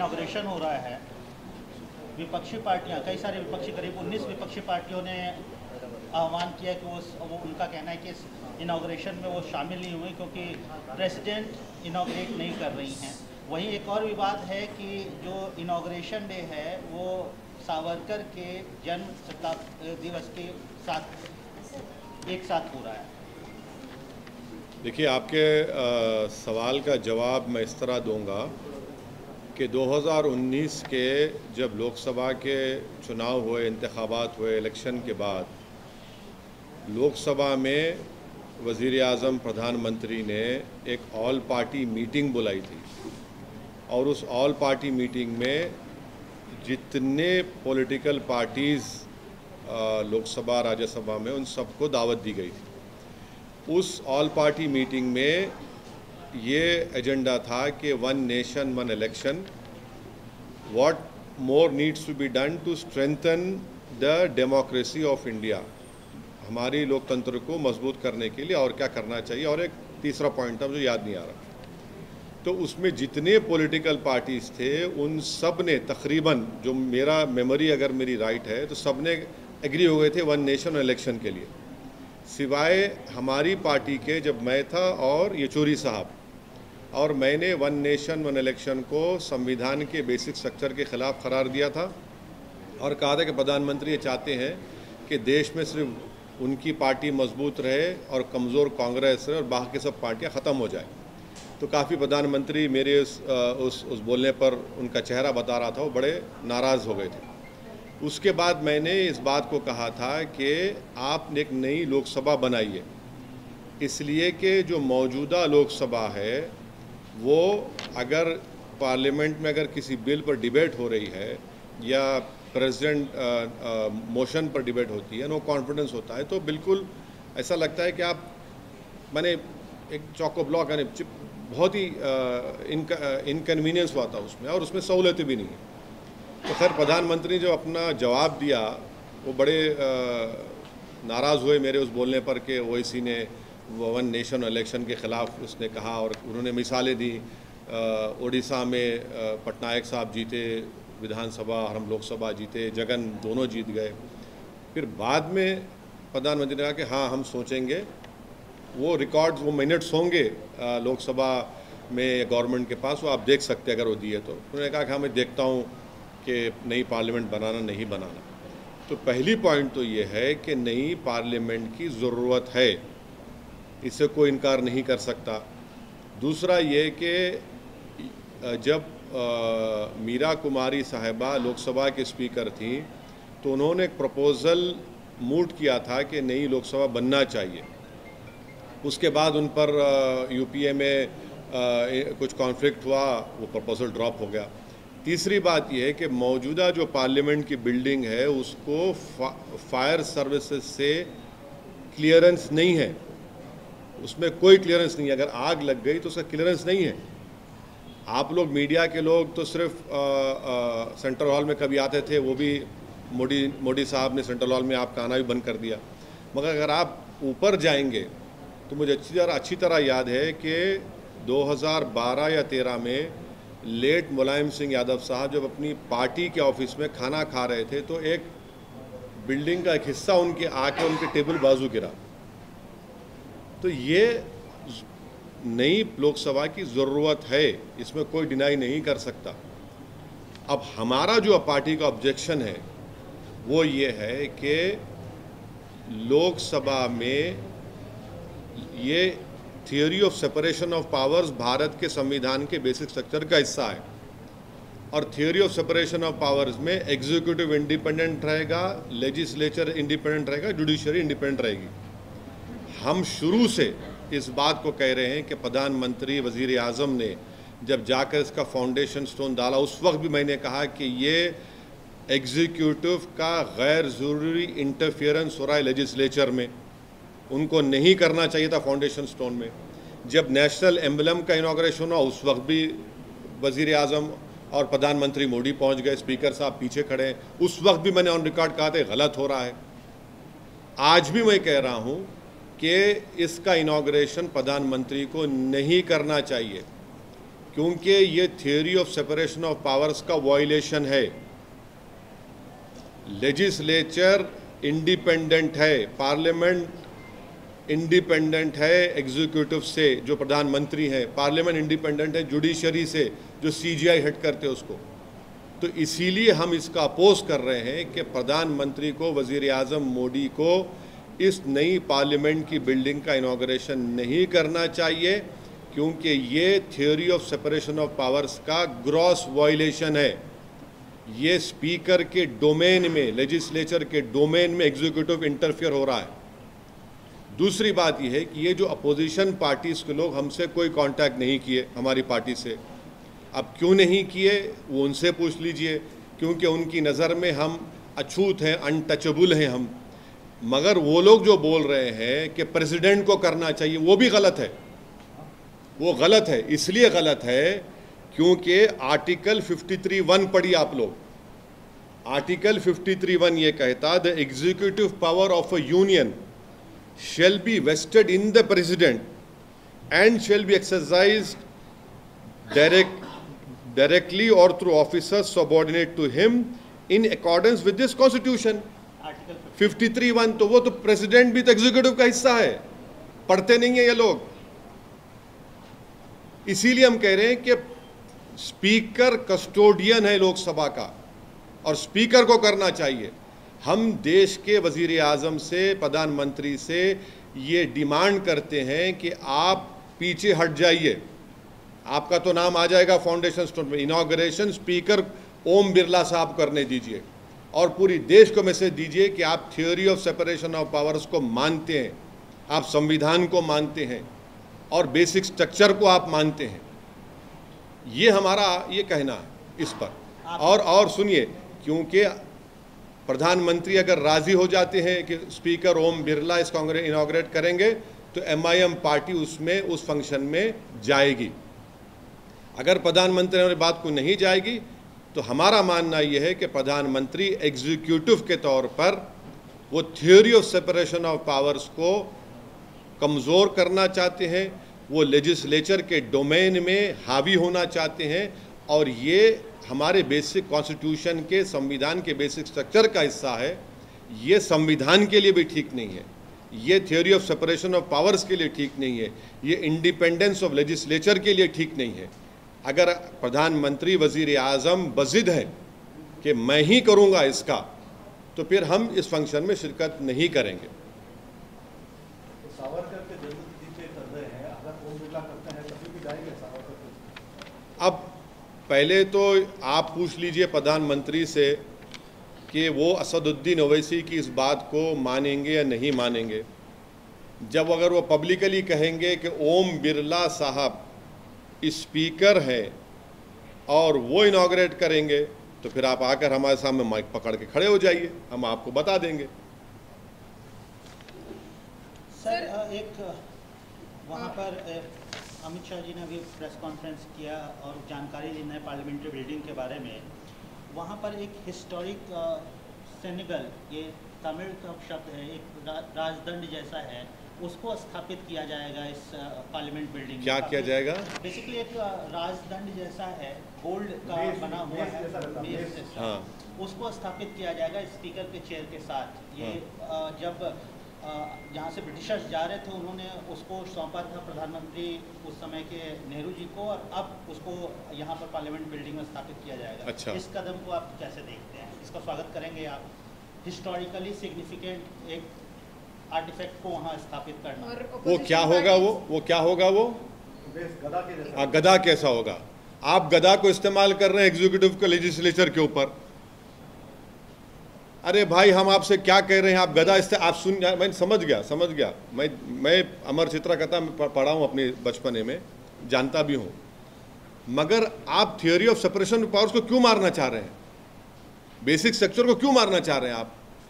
Inauguration हो रहा है, विपक्षी पार्टियां, कई सारी विपक्षी, करीब 19 विपक्षी पार्टियों ने आह्वान किया कि वो उनका कहना है कि इस इनॉग्रेशन में वो शामिल नहीं हुए क्योंकि प्रेसिडेंट इनॉग्रेट नहीं कर रही हैं। वहीं एक और विवाद है कि जो इनॉग्रेशन डे है वो सावरकर के जन्म शताब्दी दिवस के साथ एक साथ हो रहा है। देखिए, आपके सवाल का जवाब मैं इस तरह दूंगा कि 2019 के जब लोकसभा के चुनाव हुए, इंतखाबात हुए, इलेक्शन के बाद लोकसभा में वज़ीर आज़म प्रधानमंत्री ने एक ऑल पार्टी मीटिंग बुलाई थी और उस ऑल पार्टी मीटिंग में जितने पॉलिटिकल पार्टीज़ लोकसभा राज्यसभा में उन सबको दावत दी गई थी। उस ऑल पार्टी मीटिंग में ये एजेंडा था कि one nation one election, what more needs to be done to strengthen the democracy of India, हमारी लोकतंत्र को मजबूत करने के लिए और क्या करना चाहिए। और एक तीसरा पॉइंट था मुझे याद नहीं आ रहा। तो उसमें जितने पॉलिटिकल पार्टीज़ थे उन सब ने तकरीबन, जो मेरा मेमोरी अगर मेरी राइट है, तो सब ने एग्री हो गए थे वन नेशन इलेक्शन के लिए, सिवाय हमारी पार्टी के, जब मैं था और येचूरी साहब, और मैंने वन नेशन वन इलेक्शन को संविधान के बेसिक स्ट्रक्चर के ख़िलाफ़ करार दिया था और कहा था कि प्रधानमंत्री ये चाहते हैं कि देश में सिर्फ उनकी पार्टी मजबूत रहे और कमज़ोर कांग्रेस रहे और बाकी सब पार्टियां ख़त्म हो जाए। तो काफ़ी प्रधानमंत्री मेरे उस बोलने पर उनका चेहरा बता रहा था, वो बड़े नाराज़ हो गए थे। उसके बाद मैंने इस बात को कहा था कि आप एक नई लोकसभा बनाइए, इसलिए कि जो मौजूदा लोकसभा है वो अगर पार्लियामेंट में अगर किसी बिल पर डिबेट हो रही है या प्रेसिडेंट मोशन पर डिबेट होती है, नो कॉन्फिडेंस होता है, तो बिल्कुल ऐसा लगता है कि आप, मैंने एक चौको ब्लॉक, यानी बहुत ही इनकन्वीनियंस हुआ था उसमें, और उसमें सहूलतें भी नहीं है। तो खैर प्रधानमंत्री जो अपना जवाब दिया वो बड़े नाराज़ हुए मेरे उस बोलने पर कि ओवैसी ने वन नेशन इलेक्शन के ख़िलाफ़ उसने कहा, और उन्होंने मिसालें दी। उड़ीसा में पटनायक साहब जीते विधानसभा और हम लोकसभा जीते, जगन दोनों जीत गए। फिर बाद में प्रधानमंत्री ने कहा कि हाँ हम सोचेंगे, वो रिकॉर्ड्स, वो मिनट्स होंगे लोकसभा में गवर्नमेंट के पास, वो आप देख सकते हैं अगर वो दिए तो। उन्होंने कहा कि हाँ मैं देखता हूँ कि नई पार्लियामेंट बनाना नहीं बनाना। तो पहली पॉइंट तो ये है कि नई पार्लियामेंट की ज़रूरत है, इससे कोई इनकार नहीं कर सकता। दूसरा ये कि जब मीरा कुमारी साहिबा लोकसभा के स्पीकर थी तो उन्होंने एक प्रपोज़ल मूव किया था कि नई लोकसभा बनना चाहिए। उसके बाद उन पर यूपीए में कुछ कॉन्फ्लिक्ट हुआ, वो प्रपोज़ल ड्रॉप हो गया। तीसरी बात यह है कि मौजूदा जो पार्लियामेंट की बिल्डिंग है उसको फायर सर्विसेज से क्लियरेंस नहीं है, उसमें कोई क्लियरेंस नहीं है। अगर आग लग गई तो उसका क्लियरेंस नहीं है। आप लोग मीडिया के लोग तो सिर्फ सेंट्रल हॉल में कभी आते थे, वो भी मोदी साहब ने सेंट्रल हॉल में आपका आना भी बंद कर दिया। मगर अगर आप ऊपर जाएंगे तो मुझे अच्छी तरह याद है कि 2012 या 13 में लेट मुलायम सिंह यादव साहब जब अपनी पार्टी के ऑफिस में खाना खा रहे थे तो एक बिल्डिंग का एक हिस्सा उनके आके उनके टेबल बाजू गिरा। तो ये नई लोकसभा की ज़रूरत है, इसमें कोई डिनाई नहीं कर सकता। अब हमारा जो पार्टी का ऑब्जेक्शन है वो ये है कि लोकसभा में ये theory of separation of powers Bharat के संविधान के बेसिक स्ट्रक्चर का हिस्सा है, और theory of separation of powers में एग्जीक्यूटिव इंडिपेंडेंट रहेगा, लेजिस्लेचर इंडिपेंडेंट रहेगा, जुडिशरी इंडिपेंडेंट रहेगी। हम शुरू से इस बात को कह रहे हैं कि प्रधानमंत्री वज़ीर आज़म ने जब जाकर इसका फाउंडेशन स्टोन डाला, उस वक्त भी मैंने कहा कि ये एग्जीक्यूटिव का गैर ज़रूरी इंटरफेरेंस हो रहा है लेजिस्लेचर में, उनको नहीं करना चाहिए था फाउंडेशन स्टोन में। जब नेशनल एम्बलम का इनॉग्रेशन हुआ उस वक्त भी वज़ीर आज़म और प्रधानमंत्री मोदी पहुंच गए, स्पीकर साहब पीछे खड़े हैं, उस वक्त भी मैंने ऑन रिकॉर्ड कहा था गलत हो रहा है। आज भी मैं कह रहा हूं कि इसका इनॉग्रेशन प्रधानमंत्री को नहीं करना चाहिए। क्योंकि ये theory of separation of powers का वायलेशन है। लेजिस्लेचर इंडिपेंडेंट है, पार्लियामेंट इंडिपेंडेंट है एग्जीक्यूटिव से, जो प्रधानमंत्री हैं, पार्लियामेंट इंडिपेंडेंट है जुडिशरी से, जो सीजीआई हेड करते हैं उसको। तो इसीलिए हम इसका अपोज कर रहे हैं कि प्रधानमंत्री को, वज़ीर आज़म मोदी को इस नई पार्लियामेंट की बिल्डिंग का इनॉग्रेशन नहीं करना चाहिए, क्योंकि ये theory of separation of powers का ग्रॉस वायलेशन है। ये स्पीकर के डोमेन में, लेजिस्लेचर के डोमेन में एग्जीक्यूटिव इंटरफियर हो रहा है। दूसरी बात यह है कि ये जो अपोजिशन पार्टीज़ के लोग हमसे कोई कांटेक्ट नहीं किए, हमारी पार्टी से, अब क्यों नहीं किए वो उनसे पूछ लीजिए, क्योंकि उनकी नज़र में हम अछूत हैं, अनटचेबल हैं हम। मगर वो लोग जो बोल रहे हैं कि प्रेसिडेंट को करना चाहिए, वो भी गलत है। वो गलत है, इसलिए गलत है क्योंकि आर्टिकल 53(1) पढ़िए आप लोग। आर्टिकल 53(1) ये कहता, the executive power of a union shall be vested in the president and shall be exercised directly or through officers subordinate to him in accordance with this constitution. Article 53(1) तो वो तो president भी तो executive का हिस्सा है, पढ़ते नहीं है ये लोग। इसीलिए हम कह रहे हैं कि स्पीकर कस्टोडियन है लोकसभा का, और स्पीकर को करना चाहिए। हम देश के वज़ीर आज़म से, प्रधानमंत्री से ये डिमांड करते हैं कि आप पीछे हट जाइए। आपका तो नाम आ जाएगा फाउंडेशन स्टोन में, इनॉग्रेशन स्पीकर ओम बिरला साहब करने दीजिए, और पूरी देश को मैसेज दीजिए कि आप theory of separation of powers को मानते हैं, आप संविधान को मानते हैं, और बेसिक स्ट्रक्चर को आप मानते हैं। ये हमारा ये कहना है इस पर। और सुनिए, क्योंकि प्रधानमंत्री अगर राज़ी हो जाते हैं कि स्पीकर ओम बिरला इस कांग्रेस इनॉग्रेट करेंगे, तो MIM पार्टी उसमें, उस फंक्शन में जाएगी। अगर प्रधानमंत्री हमारी बात को नहीं जाएगी, तो हमारा मानना यह है कि प्रधानमंत्री एग्जीक्यूटिव के तौर पर वो theory of separation of powers को कमज़ोर करना चाहते हैं, वो लेजिस्लेचर के डोमेन में हावी होना चाहते हैं, और ये हमारे बेसिक कॉन्स्टिट्यूशन के, संविधान के बेसिक स्ट्रक्चर का हिस्सा है। ये संविधान के लिए भी ठीक नहीं है, ये theory of separation of powers के लिए ठीक नहीं है, ये इंडिपेंडेंस ऑफ लेजिस्लेचर के लिए ठीक नहीं है। अगर प्रधानमंत्री, वज़ीर आज़म बज़िद है कि मैं ही करूँगा इसका, तो फिर हम इस फंक्शन में शिरकत नहीं करेंगे। सावरकर के जन्मतिथि पे कर रहे हैं, अगर ओम बिरला करते हैं तभी भी जाएंगे सावरकर? अब पहले तो आप पूछ लीजिए प्रधानमंत्री से कि वो असदुद्दीन ओवैसी की इस बात को मानेंगे या नहीं मानेंगे। जब अगर वो पब्लिकली कहेंगे कि ओम बिरला साहब स्पीकर हैं और वो इनॉग्रेट करेंगे, तो फिर आप आकर हमारे सामने माइक पकड़ के खड़े हो जाइए, हम आपको बता देंगे। सर, एक वहाँ पर अमित शाह जी ने भी प्रेस कॉन्फ्रेंस किया और जानकारी दी नए पार्लियामेंट्री बिल्डिंग के बारे में। वहाँ पर एक हिस्टोरिक सेनेगल, ये तमिल का शब्द है, एक राजदंड जैसा है, उसको स्थापित किया जाएगा इस पार्लियामेंट बिल्डिंग में। क्या किया जाएगा? बेसिकली एक राजदंड जैसा है, गोल्ड का बना हुआ है, हाँ, उसको स्थापित किया जाएगा स्पीकर के चेयर के साथ। ये जब जहाँ से ब्रिटिशर्स जा रहे थे, उन्होंने उसको सौंपा था प्रधानमंत्री उस समय के नेहरू जी को, और अब उसको यहाँ पर पार्लियामेंट बिल्डिंग में स्थापित किया जाएगा। अच्छा। इस कदम को आप कैसे देखते हैं? इसका स्वागत करेंगे आप? हिस्टोरिकली सिग्निफिकेंट एक आर्टिफैक्ट को वहाँ स्थापित करना, वो क्या होगा? वो क्या होगा? वो गदा के जैसा। गदा कैसा होगा? आप गदा को इस्तेमाल कर रहे हैं एग्जीक्यूटिव के, लेजिस्लेचर के ऊपर। अरे भाई, हम आपसे क्या कह रहे हैं? आप गदा आप सुन, मैं समझ गया। मैं अमर चित्रा कथा में पढ़ा हूँ अपने बचपने में, जानता भी हूँ। मगर आप theory of separation of powers को क्यों मारना चाह रहे हैं? बेसिक स्ट्रक्चर को क्यों मारना चाह रहे हैं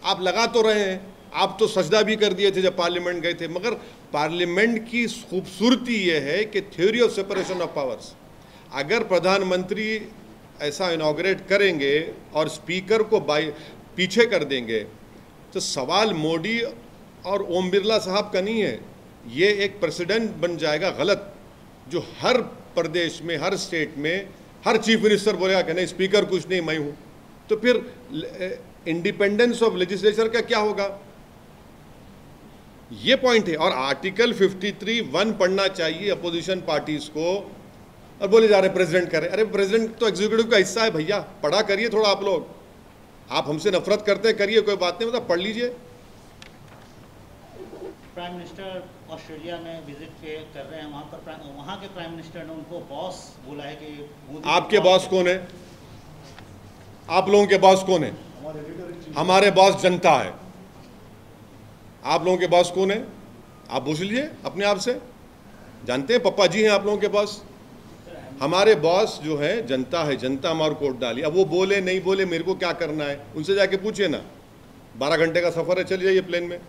आप लगा तो रहे हैं, आप तो सजदा भी कर दिए थे जब पार्लियामेंट गए थे। मगर पार्लियामेंट की खूबसूरती यह है कि theory of separation of powers, अगर प्रधानमंत्री ऐसा इनॉग्रेट करेंगे और स्पीकर को पीछे कर देंगे, तो सवाल मोदी और ओम बिरला साहब का नहीं है, ये एक प्रेसिडेंट बन जाएगा गलत, जो हर प्रदेश में, हर स्टेट में हर चीफ मिनिस्टर बोलेगा कि नहीं स्पीकर कुछ नहीं, मैं हूं, तो फिर इंडिपेंडेंस ऑफ लेजिस्लेचर का क्या होगा? ये पॉइंट है। और आर्टिकल 53(1) पढ़ना चाहिए अपोजिशन पार्टीज को, और बोले जा रहे प्रेसिडेंट करे। अरे प्रेसिडेंट तो एग्जीक्यूटिव का हिस्सा है भैया, पढ़ा करिए थोड़ा आप लोग। आप हमसे नफरत करते हैं, करिए, कोई बात नहीं, मतलब पढ़ लीजिए। प्राइम मिनिस्टर ऑस्ट्रेलिया में विजिट कर रहे हैं, वहाँ के प्राइम मिनिस्टर ने उनको बॉस बोला है कि मोदी। आपके बॉस कौन है? आप लोगों के बॉस कौन है? हमारे बॉस जनता है। आप लोगों के बॉस कौन है? आप पूछ लीजिए अपने आप से, जानते हैं पप्पा जी हैं आप लोगों के बॉस। हमारे बॉस जो है जनता है, जनता हमारे कोट डाली। अब वो बोले नहीं बोले, मेरे को क्या करना है? उनसे जाके पूछिए ना। 12 घंटे का सफर है, चले जाइए प्लेन में।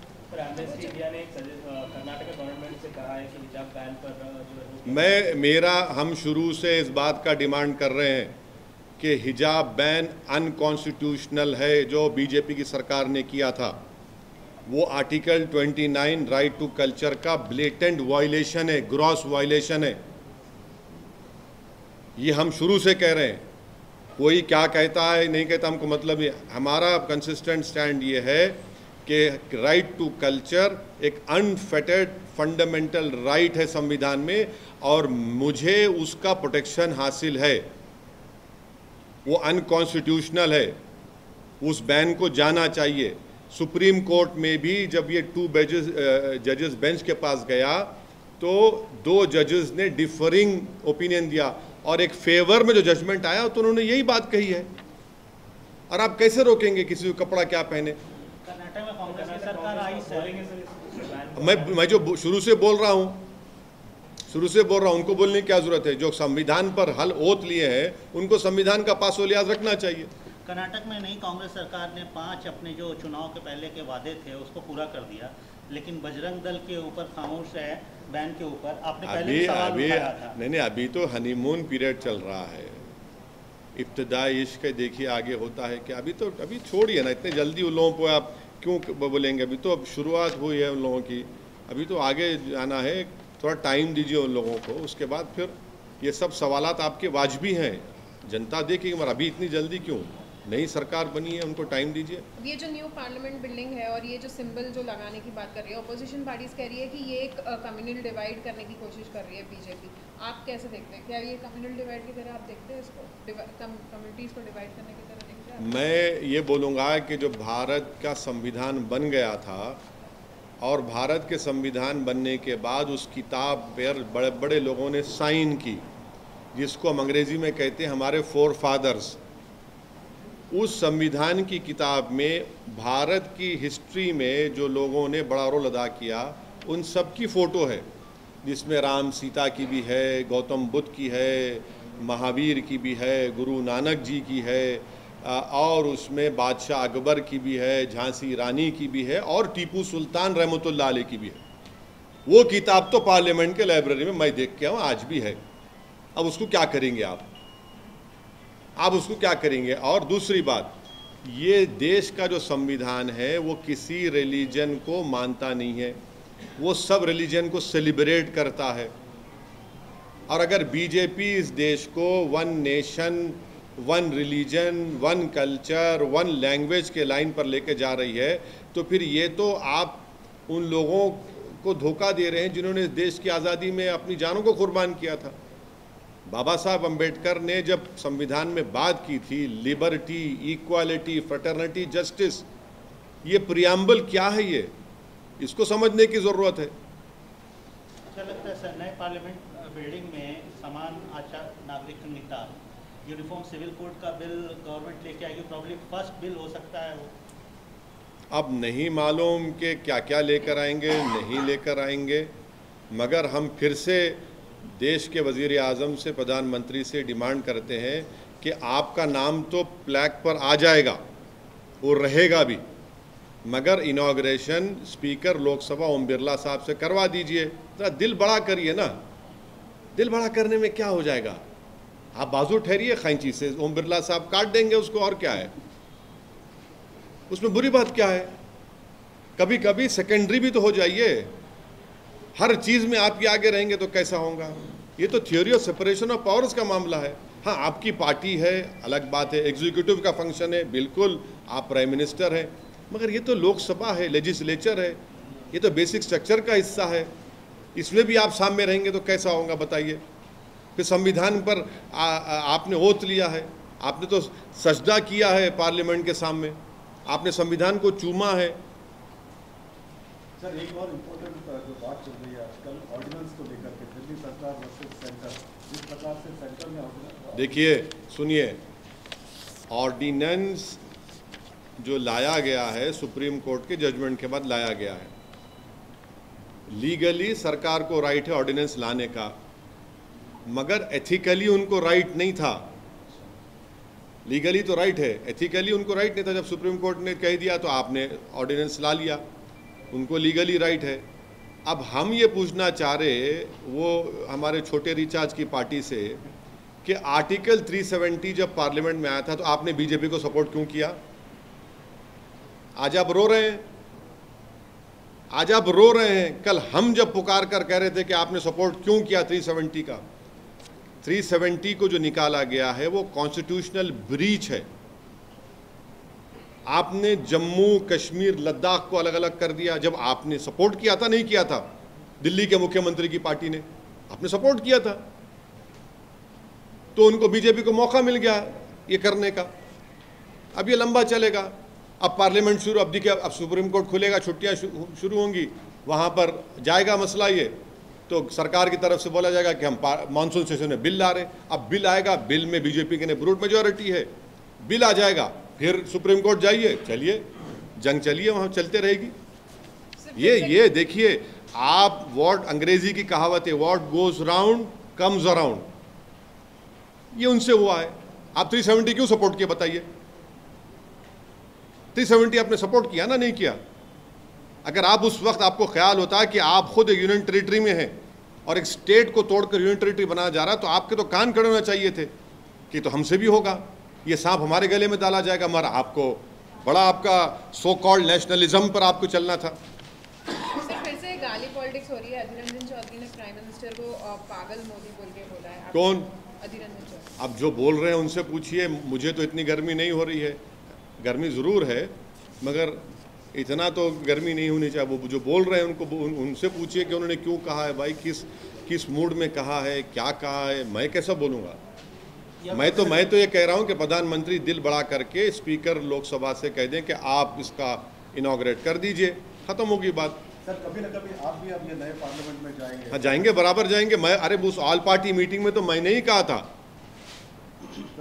हम शुरू से इस बात का डिमांड कर रहे हैं कि हिजाब बैन अनकॉन्स्टिट्यूशनल है, जो बीजेपी की सरकार ने किया था। वो आर्टिकल 29 राइट टू कल्चर का ब्लेटेंट वायलेशन है, ग्रॉस वायलेशन है। ये हम शुरू से कह रहे हैं। कोई क्या कहता है नहीं कहता, हमको मतलब ये, हमारा कंसिस्टेंट स्टैंड ये है कि राइट टू कल्चर एक अनफेटेड फंडामेंटल राइट है संविधान में, और मुझे उसका प्रोटेक्शन हासिल है। वो अनकॉन्स्टिट्यूशनल है, उस बैन को जाना चाहिए। सुप्रीम कोर्ट में भी जब ये 2 जजेस बेंच के पास गया तो 2 जजेस ने डिफरिंग ओपिनियन दिया, और एक फेवर में जो जजमेंट आया तो उन्होंने यही बात कही है। और आप कैसे रोकेंगे किसी को कपड़ा क्या पहने? कर्नाटक में कांग्रेस की सरकार आई है। मैं जो शुरू से बोल रहा हूँ, उनको बोलने की क्या जरूरत है? जो संविधान पर हल ओत लिए हैं उनको संविधान का पासो लिहाज रखना चाहिए। कर्नाटक में नई कांग्रेस सरकार ने 5 अपने जो चुनाव के पहले के वादे थे उसको पूरा कर दिया, लेकिन बजरंग दल के ऊपर खामोश है बैन के ऊपर। आपने पहले भी सवाल उठाया था। नहीं, अभी तो हनीमून पीरियड चल रहा है, इब्तिदाई इश्क देखिए आगे होता है क्या। अभी छोड़िए ना, इतने जल्दी उन लोगों को आप क्यों बोलेंगे? अभी तो अब शुरुआत हुई है उन लोगों की, अभी तो आगे जाना है। थोड़ा टाइम दीजिए उन लोगों को, उसके बाद फिर ये सब सवालात आपके वाजबी हैं, जनता देखेगी। मगर अभी इतनी जल्दी क्यों? नई सरकार बनी है, उनको टाइम दीजिए। ये जो न्यू पार्लियामेंट बिल्डिंग है और ये जो सिंबल जो लगाने की बात कर रही है, अपोजिशन पार्टीज कह रही है कि ये एक कम्युनल डिवाइड करने की कोशिश कर रही है बीजेपी। आप कैसे देखते हैं? क्या ये कम्युनल डिवाइड की तरह आप देखते हैं इसको? कम्युनिटीज़ को डिवाइड करने की तरह देखते हैं? मैं ये बोलूँगा कि जो भारत का संविधान बन गया था, और भारत के संविधान बनने के बाद उस किताब पर बड़े बड़े लोगों ने साइन की, जिसको हम अंग्रेज़ी में कहते हैं हमारे फोर फादर्स। उस संविधान की किताब में भारत की हिस्ट्री में जो लोगों ने बड़ा रोल अदा किया, उन सब की फ़ोटो है, जिसमें राम सीता की भी है, गौतम बुद्ध की है, महावीर की भी है, गुरु नानक जी की है, और उसमें बादशाह अकबर की भी है, झांसी रानी की भी है, और टीपू सुल्तान रहमतुल्लाह अलैह की भी है। वो किताब तो पार्लियामेंट के लाइब्रेरी में मैं देख के आऊँ, आज भी है। अब उसको क्या करेंगे आप उसको क्या करेंगे? और दूसरी बात, ये देश का जो संविधान है वो किसी रिलीजन को मानता नहीं है, वो सब रिलीजन को सेलिब्रेट करता है। और अगर बीजेपी इस देश को 1 नेशन 1 रिलीजन 1 कल्चर 1 लैंग्वेज के लाइन पर लेके जा रही है, तो फिर ये तो आप उन लोगों को धोखा दे रहे हैं जिन्होंने इस देश की आज़ादी में अपनी जानों को कुर्बान किया था। बाबा साहब अम्बेडकर ने जब संविधान में बात की थी, लिबर्टी, इक्वालिटी, फ्रेटर्निटी, जस्टिस, ये प्रियम्बल क्या है, ये इसको समझने की ज़रूरत है। अच्छा लगता है सर, नए पार्लियामेंट बिल्डिंग में समान आचार नागरिक संहिता, यूनिफॉर्म सिविल कोड का बिल गवर्नमेंट लेके आएगी, प्रॉब्ली फर्स्ट बिल हो सकता है वो। अब नहीं मालूम कि क्या क्या लेकर आएंगे, नहीं लेकर आएंगे, मगर हम फिर से देश के वज़ीर आज़म से, प्रधानमंत्री से डिमांड करते हैं कि आपका नाम तो प्लैक पर आ जाएगा और रहेगा भी, मगर इनॉग्रेशन स्पीकर लोकसभा ओम बिरला साहब से करवा दीजिए। तो दिल बड़ा करिए ना, दिल बड़ा करने में क्या हो जाएगा? आप बाजू ठहरिए खैंची से, ओम बिरला साहब काट देंगे उसको, और क्या है उसमें बुरी बात क्या है? कभी कभी सेकेंडरी भी तो हो जाइए। हर चीज़ में आप ये आगे रहेंगे तो कैसा होगा? ये तो theory of separation of powers का मामला है। हाँ, आपकी पार्टी है, अलग बात है, एग्जीक्यूटिव का फंक्शन है, बिल्कुल आप प्राइम मिनिस्टर हैं, मगर ये तो लोकसभा है, लेजिस्लेचर है, ये तो बेसिक स्ट्रक्चर का हिस्सा है। इसमें भी आप सामने रहेंगे तो कैसा होगा बताइए। फिर संविधान पर आपने ओथ लिया है, आपने तो सजदा किया है पार्लियामेंट के सामने, आपने संविधान को चूमा है। सर, एक और इम्पोर्टेंट जो बात चल रही है आजकल ऑर्डिनेंस को लेकर के, दिल्ली सरकार वर्सेस सेंटर, जिस प्रकार से सेंटर में ऑर्डिनेंस, देखिए सुनिए, ऑर्डिनेंस जो लाया गया है सुप्रीम कोर्ट के जजमेंट के बाद लाया गया है, लीगली सरकार को राइट है ऑर्डिनेंस लाने का, मगर एथिकली उनको राइट नहीं था। लीगली तो राइट है, एथिकली उनको राइट नहीं था। जब सुप्रीम कोर्ट ने कह दिया तो आपने ऑर्डिनेंस ला लिया, उनको लीगली राइट है। अब हम ये पूछना चाह रहे वो हमारे छोटे रिचार्ज की पार्टी से कि आर्टिकल 370 जब पार्लियामेंट में आया था तो आपने बीजेपी को सपोर्ट क्यों किया? आज आप रो रहे हैं, आज आप रो रहे हैं। कल हम जब पुकार कर कह रहे थे कि आपने सपोर्ट क्यों किया 370 का। 370 को जो निकाला गया है वो कॉन्स्टिट्यूशनल ब्रीच है। आपने जम्मू कश्मीर लद्दाख को अलग अलग कर दिया। जब आपने सपोर्ट किया था, नहीं किया था, दिल्ली के मुख्यमंत्री की पार्टी ने, आपने सपोर्ट किया था, तो उनको बीजेपी को मौका मिल गया ये करने का। अब ये लंबा चलेगा। अब पार्लियामेंट शुरू, अब देखिए अब सुप्रीम कोर्ट खुलेगा, छुट्टियां शुरू होंगी, वहां पर जाएगा मसला ये, तो सरकार की तरफ से बोला जाएगा कि हम मानसून सेशन में बिल ला रहे। अब बिल आएगा, बिल में बीजेपी के ने ब्रूट मेजॉरिटी है, बिल आ जाएगा, फिर सुप्रीम कोर्ट जाइए, चलिए जंग चलिए, वहां चलते रहेगी। ये देखिए आप, व्हाट अंग्रेजी की कहावत है, what goes round comes around, ये उनसे हुआ है। आप 370 क्यों सपोर्ट किया बताइए? 370 आपने सपोर्ट किया ना, नहीं किया? अगर आप उस वक्त आपको ख्याल होता कि आप खुद एक यूनियन टेरिटरी में हैं और एक स्टेट को तोड़कर यूनियन टेरिटरी बनाया जा रहा है, तो आपके तो कान खड़े होना चाहिए थे कि तो हमसे भी होगा, ये सांप हमारे गले में डाला जाएगा। मगर आपको बड़ा, आपका सो कॉल्ड नेशनलिज्म पर आपको चलना था। सर, फिर से गाली पॉलिटिक्स हो रही है। अधीर रंजन चौधरी ने प्राइम मिनिस्टर को पागल मोदी बोल के बोला है। कौन? अधीर रंजन चौधरी। अब जो बोल रहे हैं उनसे पूछिए, मुझे तो इतनी गर्मी नहीं हो रही है। गर्मी ज़रूर है मगर इतना तो गर्मी नहीं होनी चाहिए। वो जो बोल रहे हैं उनसे पूछिए कि उन्होंने क्यों कहा है भाई, किस मूड में कहा है, क्या कहा है। मैं कैसा बोलूँगा? मैं तो ये कह रहा हूँ कि प्रधानमंत्री दिल बड़ा करके स्पीकर लोकसभा से कह दें कि आप इसका इनॉग्रेट कर दीजिए, ख़त्म होगी बात। सर, कभी ना कभी आप भी अब ये नए पार्लियामेंट में जाएंगे। हाँ, जाएंगे, बराबर जाएंगे। मैं, अरे उस ऑल पार्टी मीटिंग में तो मैंने ही कहा था,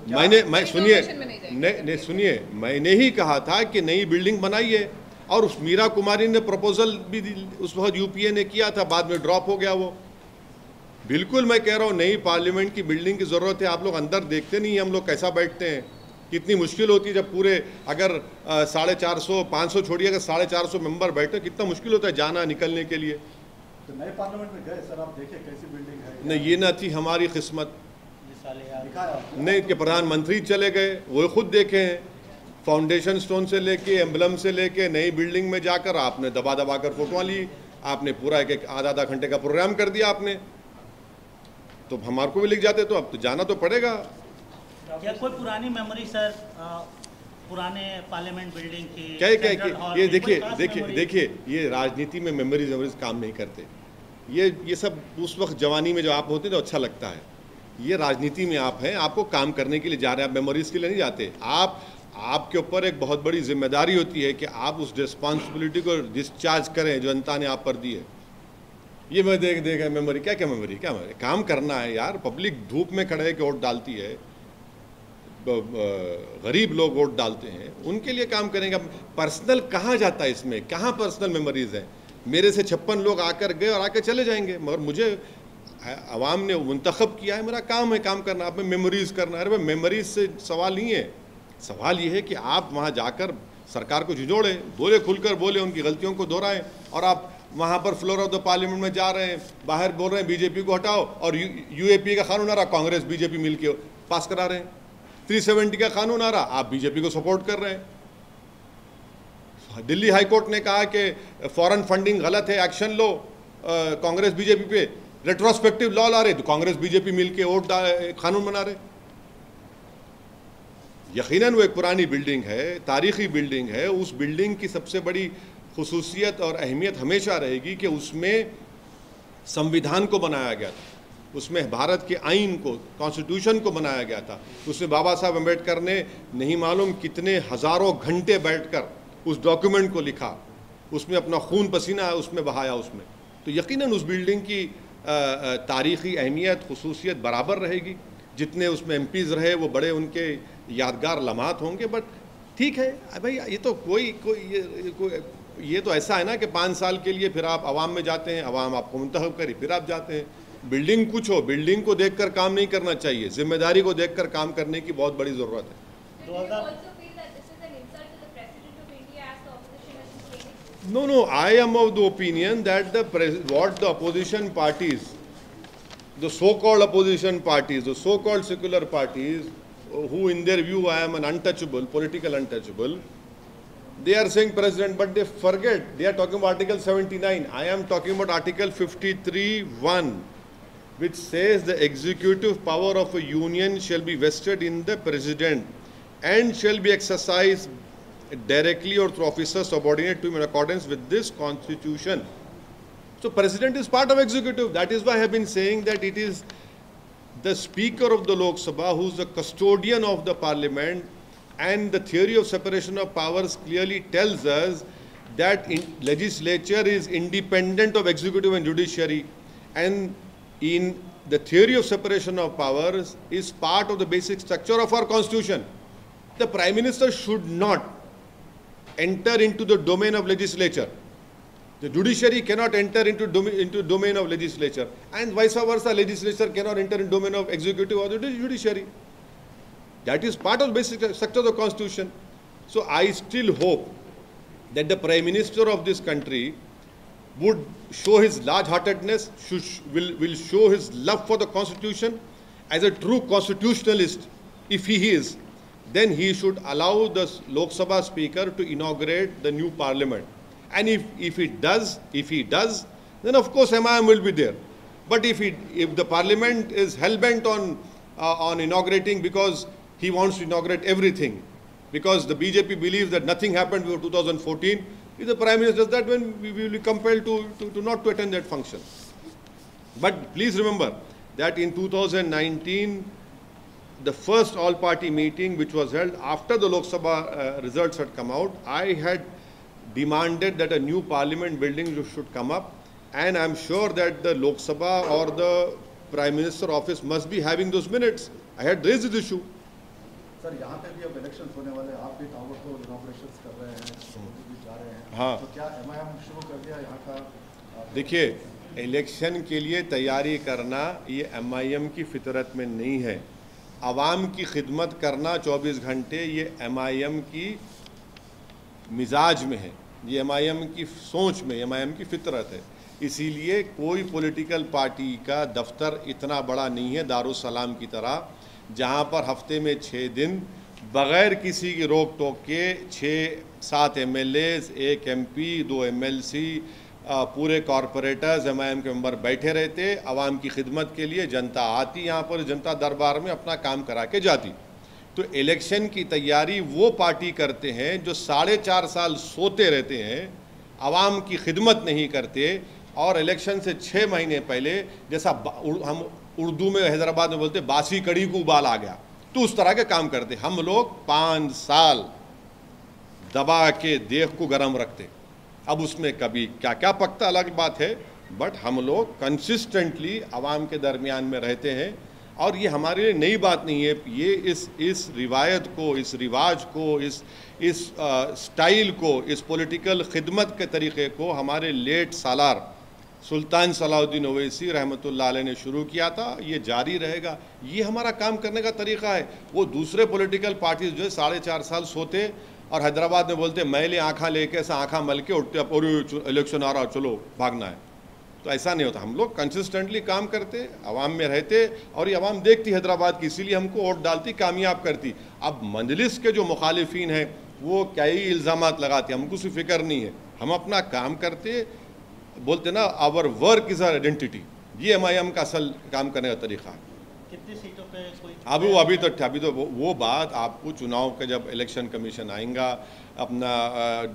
मैं सुनिए, मैंने ही कहा था कि नई बिल्डिंग बनाइए। और उस मीरा कुमारी ने प्रपोजल भी उस वक्त यूपीए ने किया था, बाद में ड्रॉप हो गया वो। बिल्कुल मैं कह रहा हूँ नई पार्लियामेंट की बिल्डिंग की ज़रूरत है। आप लोग अंदर देखते नहीं, हम लोग कैसा बैठते हैं, कितनी मुश्किल होती है जब पूरे, अगर 450, 500 छोड़िए, अगर 450 मेंबर बैठे, कितना मुश्किल होता है जाना निकलने के लिए। तो नए पार्लियामेंट में गए सर, आप देखे कैसी बिल्डिंग है? नहीं, ये ना थी हमारी किस्मत, नहीं कि प्रधानमंत्री चले गए, वो खुद देखे हैं, फाउंडेशन स्टोन से लेके, एम्बलम से लेके, नई बिल्डिंग में जाकर आपने दबा दबा कर फोटो ली, आपने पूरा एक आधा घंटे का प्रोग्राम कर दिया आपने। तो हमारे को भी लिख जाते, तो अब तो जाना तो पड़ेगा। क्या कोई पुरानी मेमोरी सर, पुराने पार्लियामेंट बिल्डिंग की? क्या ये देखिए ये राजनीति में मेमोरीज काम नहीं करते। ये सब उस वक्त जवानी में जो आप होते हैं तो अच्छा लगता है। ये राजनीति में आप हैं, आपको काम करने के लिए जा रहे हैं, आप मेमोरीज के लिए नहीं जाते। आपके ऊपर एक बहुत बड़ी जिम्मेदारी होती है कि आप उस रिस्पॉन्सिबिलिटी को डिस्चार्ज करें जो जनता ने आप पर दी है। ये मैं देख मेमोरी, क्या मेमोरी, काम करना है यार। पब्लिक धूप में खड़े के वोट डालती है, गरीब लोग वोट डालते हैं, उनके लिए काम करेंगे। पर्सनल कहाँ जाता है इसमें, कहाँ पर्सनल मेमोरीज हैं? मेरे से 56 लोग आकर गए और आकर चले जाएंगे, मगर मुझे अवाम ने मुंतखब किया है, मेरा काम है काम करना। आप में मेमोरीज करना है, अरे मेमोरीज से सवाल नहीं है। सवाल ये है कि आप वहाँ जाकर सरकार को झिझोड़ें, बोले, खुलकर बोले, उनकी गलतियों को दोहराएं। और आप वहाँ पर फ्लोर ऑफ द पार्लियामेंट में जा रहे हैं, बाहर बोल रहे हैं बीजेपी को हटाओ, और यूएपी का कानून आ रहा, कांग्रेस बीजेपी मिलकर पास करा रहे हैं। 370 का कानून आ रहा, आप बीजेपी को सपोर्ट कर रहे हैं। दिल्ली हाईकोर्ट ने कहा कि फॉरेन फंडिंग गलत है, एक्शन लो कांग्रेस बीजेपी पे, रेट्रोस्पेक्टिव लॉ ला रहे तो कांग्रेस बीजेपी मिलके कानून बना रहे। यकीनन वो एक पुरानी बिल्डिंग है, तारीखी बिल्डिंग है। उस बिल्डिंग की सबसे बड़ी खुसूसियत और अहमियत हमेशा रहेगी कि उसमें संविधान को बनाया गया था, उसमें भारत के आइन को, कॉन्स्टिट्यूशन को बनाया गया था। उसमें बाबा साहब अम्बेडकर ने नहीं मालूम कितने हज़ारों घंटे बैठकर उस डॉक्यूमेंट को लिखा, उसमें अपना खून पसीना उसमें बहाया उसमें। तो यकीनन उस बिल्डिंग की तारीख़ी अहमियत, खुसूसियत बराबर रहेगी। जितने उसमें एमपीज़ रहे वो बड़े उनके यादगार लम्हात होंगे। बट ठीक है भाई, ये तो ये तो ऐसा है ना कि 5 साल के लिए फिर आप आवाम में जाते हैं, आवाम आपको मुंतखब करी, फिर आप जाते हैं। बिल्डिंग कुछ हो, बिल्डिंग को देखकर काम नहीं करना चाहिए, जिम्मेदारी को देखकर काम करने की बहुत बड़ी ज़रूरत है। 2000 No, I am of the opinion that what the opposition parties, the so-called opposition parties, the so-called secular parties, who in their view I am an untouchable, political untouchable, they are saying president, but they forget, they are talking about Article 79. I am talking about Article 53(1), which says the executive power of a union shall be vested in the president and shall be exercised directly or through officers subordinate to him in accordance with this constitution. So president is part of executive. That is why I have been saying that it is the speaker of the Lok Sabha who is the custodian of the parliament, and the theory of separation of powers clearly tells us that legislature is independent of executive and judiciary, and in the theory of separation of powers is part of the basic structure of our constitution. The Prime Minister should not enter into the domain of legislature. The judiciary cannot enter into domain of legislature, and vice versa, legislature cannot enter into domain of executive or the judiciary. That is part of the basic structure of the constitution. So I still hope that the Prime Minister of this country would show his large-heartedness, will show his love for the constitution. As a true constitutionalist, if he is, then he should allow the Lok Sabha Speaker to inaugurate the new parliament. And if he does, then of course MIM will be there. But if the parliament is hell-bent on inaugurating because he wants to inaugurate everything, because the BJP believes that nothing happened before 2014, if the Prime Minister does that, then we will be compelled to not to attend that function. But please remember that in 2019, the first all-party meeting which was held after the Lok Sabha results had come out, I had demanded that a new parliament building should come up, and I'm sure that the Lok Sabha or the Prime Minister office must be having those minutes. I had raised this issue. Sir, यहाँ पे भी अब elections होने वाले हैं, आप भी ताबड़तोड़ इनॉग्रेशंस कर रहे हैं, मोदी भी जा रहे हैं, हाँ, तो क्या MIM शुरू कर दिया यहाँ का? देखिए, इलेक्शन के लिए तैयारी करना ये MIM की फितरत में नहीं है। आवाम की खिदमत करना 24 घंटे ये MIM की मिजाज में है, ये MIM की सोच में, MIM की फितरत है। इसीलिए कोई पॉलिटिकल पार्टी का दफ्तर इतना बड़ा नहीं है दारुस्सलाम की तरह, जहां पर हफ्ते में 6 दिन बग़ैर किसी की रोक टोक के 6-7 MLAs, 1 MP, 2 MLC, पूरे कॉरपोरेटर्स MIM के मेंबर बैठे रहते, आवाम की खिदमत के लिए। जनता आती यहाँ पर, जनता दरबार में अपना काम करा के जाती। तो इलेक्शन की तैयारी वो पार्टी करते हैं जो 4.5 साल सोते रहते हैं, आवाम की खिदमत नहीं करते, और इलेक्शन से 6 महीने पहले, जैसा हम उर्दू में हैदराबाद में बोलते बासी कड़ी को उबाल आ गया, तो उस तरह के काम करते। हम लोग 5 साल दबा के देख को गर्म रखते। अब उसमें कभी क्या क्या पकता अलग बात है, बट हम लोग कंसिस्टेंटली आवाम के दरमियान में रहते हैं। और ये हमारे लिए नई बात नहीं है, ये इस रिवायत को, इस रिवाज को, इस स्टाइल को, इस पॉलिटिकल खिदमत के तरीक़े को हमारे लेट सालार सुल्तान सलाहुद्दीन ओवैसी रहमतुल्लाह अलैह ने शुरू किया था। ये जारी रहेगा, ये हमारा काम करने का तरीक़ा है। वो दूसरे पॉलिटिकल पार्टीज जो है 4.5 साल सोते और हैदराबाद में बोलते मैले आँखा लेके ऐसा आँखा मल के उठते, और इलेक्शन आ रहा चलो भागना है। तो ऐसा नहीं होता। हम लोग कंसिस्टेंटली काम करते, आवाम में रहते, और ये आवाम देखती हैदराबाद की, इसीलिए हमको वोट डालती, कामयाब करती। अब मजलिस के जो मुखालिफिन हैं वो क्या ही इल्ज़ामात लगाते, हमको उसकी फ़िक्र नहीं है। हम अपना काम करते, बोलते ना our work is our identity. ये MIM का असल काम करने का तरीका है। कितनी सीटों पे कोई अभी तो वो बात आपको चुनाव का जब इलेक्शन कमीशन आएगा अपना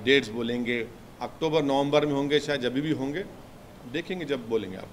डेट्स बोलेंगे, अक्टूबर नवंबर में होंगे, शायद जब भी होंगे, देखेंगे जब बोलेंगे आप।